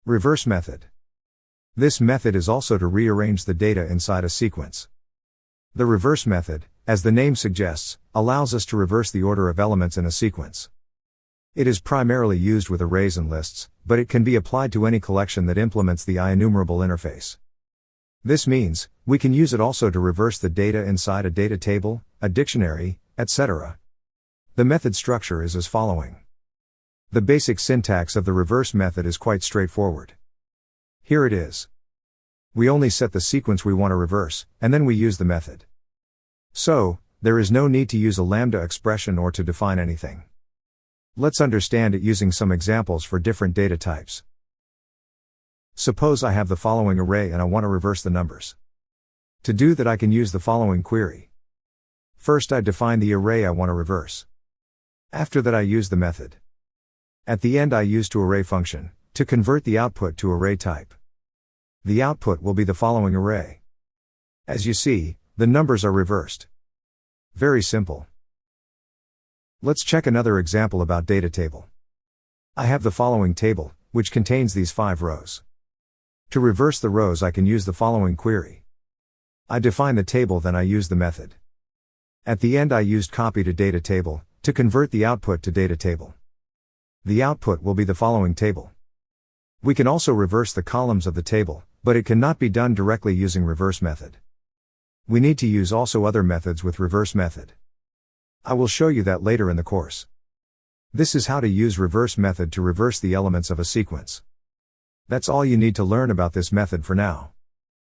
Reverse method. This method is also to rearrange the data inside a sequence. The reverse method, as the name suggests, allows us to reverse the order of elements in a sequence. It is primarily used with arrays and lists, but it can be applied to any collection that implements the 𝗖𝗵Path interface. This means, we can use it also to reverse the data inside a data table, a dictionary, etc. The method structure is as following. The basic syntax of the reverse method is quite straightforward. Here it is. We only set the sequence we want to reverse, and then we use the method. So, there is no need to use a lambda expression or to define anything. Let's understand it using some examples for different data types. Suppose I have the following array and I want to reverse the numbers. To do that I can use the following query. First I define the array I want to reverse. After that I use the method. At the end I use toArray function, to convert the output to array type. The output will be the following array. As you see, the numbers are reversed. Very simple. Let's check another example about DataTable. I have the following table, which contains these 5 rows. To reverse the rows I can use the following query. I define the table, then I use the method. At the end I used copy to DataTable, to convert the output to DataTable. The output will be the following table. We can also reverse the columns of the table, but it cannot be done directly using reverse method. We need to use also other methods with reverse method. I will show you that later in the course. This is how to use reverse method to reverse the elements of a sequence. That's all you need to learn about this method for now.